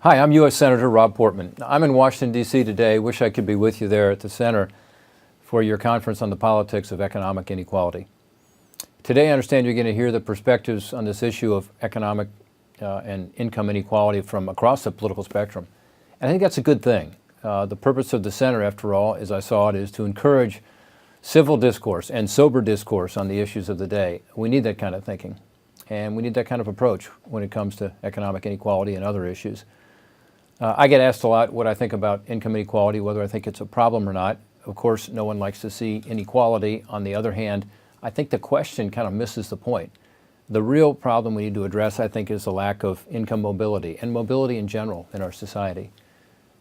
Hi, I'm U.S. Senator Rob Portman. I'm in Washington, D.C. today. Wish I could be with you there at the center for your conference on the politics of economic inequality. Today, I understand you're going to hear the perspectives on this issue of economic and income inequality from across the political spectrum. And I think that's a good thing. The purpose of the center, after all, as I saw it, is to encourage civil discourse and sober discourse on the issues of the day. We need that kind of thinking. And we need that kind of approach when it comes to economic inequality and other issues. I get asked a lot what I think about income inequality, whether I think it's a problem or not. Of course, no one likes to see inequality. On the other hand, I think the question kind of misses the point. The real problem we need to address, I think, is the lack of income mobility and mobility in general in our society.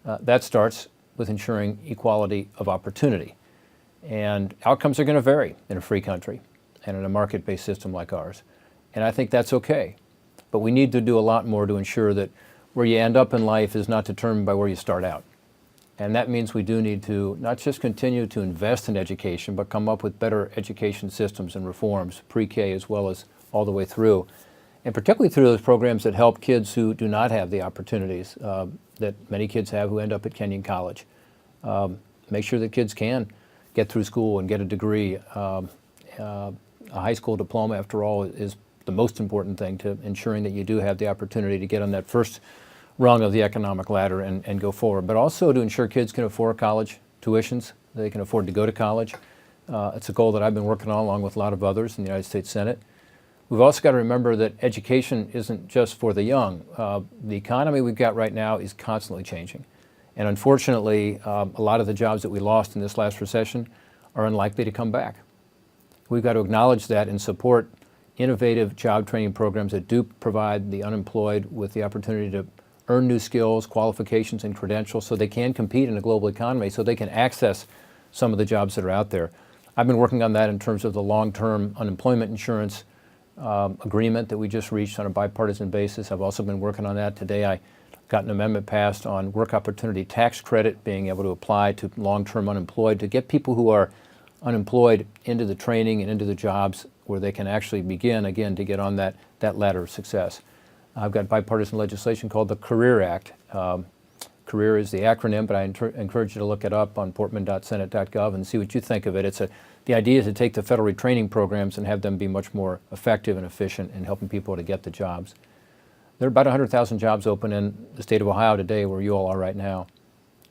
That starts with ensuring equality of opportunity. And outcomes are going to vary in a free country and in a market-based system like ours. And I think that's okay. But we need to do a lot more to ensure that where you end up in life is not determined by where you start out. And that means we do need to not just continue to invest in education, but come up with better education systems and reforms, pre-K as well as all the way through. And particularly through those programs that help kids who do not have the opportunities that many kids have who end up at Kenyon College. Make sure that kids can get through school and get a degree. A high school diploma, after all, is the most important thing to ensuring that you do have the opportunity to get on that first rung of the economic ladder and go forward, but also to ensure kids can afford college tuitions, they can afford to go to college. It's a goal that I've been working on along with a lot of others in the United States Senate. We've also got to remember that education isn't just for the young. The economy we've got right now is constantly changing. And unfortunately, a lot of the jobs that we lost in this last recession are unlikely to come back. We've got to acknowledge that and support innovative job training programs that do provide the unemployed with the opportunity to earn new skills, qualifications, and credentials so they can compete in a global economy, so they can access some of the jobs that are out there. I've been working on that in terms of the long-term unemployment insurance agreement that we just reached on a bipartisan basis. I've also been working on that. Today I got an amendment passed on work opportunity tax credit being able to apply to long-term unemployed to get people who are unemployed into the training and into the jobs where they can actually begin, again, to get on that ladder of success. I've got bipartisan legislation called the Career Act. Career is the acronym, but I encourage you to look it up on portman.senate.gov and see what you think of it. The idea is to take the federal retraining programs and have them be much more effective and efficient in helping people to get the jobs. There are about 100,000 jobs open in the state of Ohio today, where you all are right now,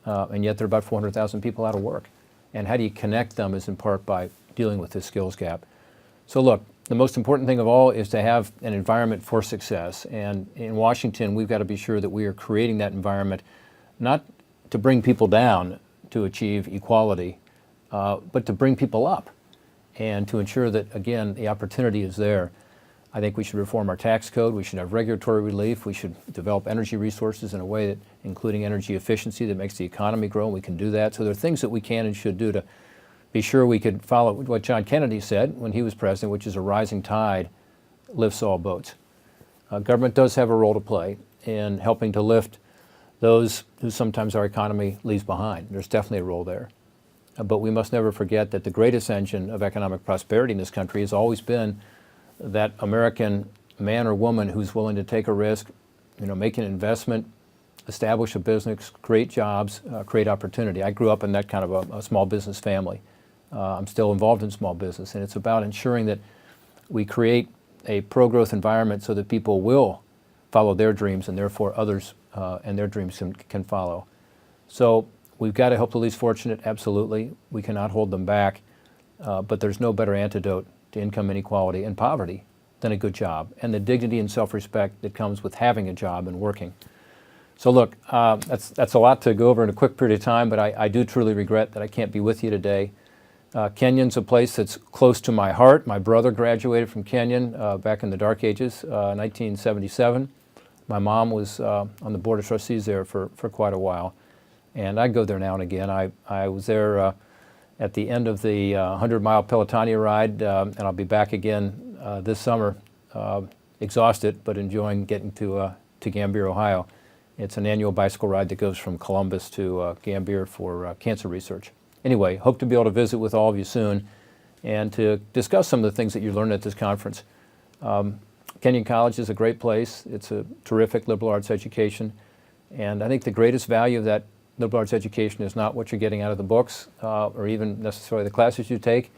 and yet there are about 400,000 people out of work. And how do you connect them is in part by dealing with this skills gap. So look, the most important thing of all is to have an environment for success. And in Washington, we've got to be sure that we are creating that environment, not to bring people down to achieve equality, but to bring people up and to ensure that, again, the opportunity is there. I think we should reform our tax code. We should have regulatory relief. We should develop energy resources in a way that, including energy efficiency, that makes the economy grow, and we can do that. So there are things that we can and should do to be sure we could follow what John Kennedy said when he was president, which is a rising tide lifts all boats. Government does have a role to play in helping to lift those who sometimes our economy leaves behind. There's definitely a role there. But we must never forget that the greatest engine of economic prosperity in this country has always been that American man or woman who's willing to take a risk, make an investment, establish a business, create jobs, create opportunity. I grew up in that kind of a small business family. I'm still involved in small business, and it's about ensuring that we create a pro-growth environment so that people will follow their dreams and therefore others and their dreams can follow. So we've got to help the least fortunate, absolutely. We cannot hold them back, but there's no better antidote to income inequality and poverty than a good job and the dignity and self-respect that comes with having a job and working. So look, that's a lot to go over in a quick period of time, but I do truly regret that I can't be with you today. Kenyon's a place that's close to my heart. My brother graduated from Kenyon back in the dark ages, 1977. My mom was on the Board of Trustees there for quite a while, and I go there now and again. I was there at the end of the 100-mile Pelotonia ride, and I'll be back again this summer, exhausted, but enjoying getting to Gambier, Ohio. It's an annual bicycle ride that goes from Columbus to Gambier for cancer research. Anyway, hope to be able to visit with all of you soon and to discuss some of the things that you learned at this conference. Kenyon College is a great place. It's a terrific liberal arts education. And I think the greatest value of that liberal arts education is not what you're getting out of the books or even necessarily the classes you take,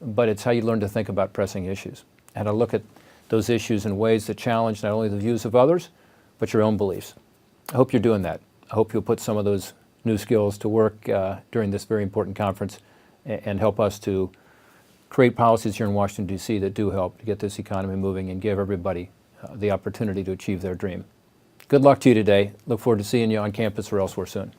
but it's how you learn to think about pressing issues and to look at those issues in ways that challenge not only the views of others, but your own beliefs. I hope you're doing that. I hope you'll put some of those new skills to work during this very important conference and help us to create policies here in Washington, D.C. that do help to get this economy moving and give everybody the opportunity to achieve their dream. Good luck to you today. Look forward to seeing you on campus or elsewhere soon.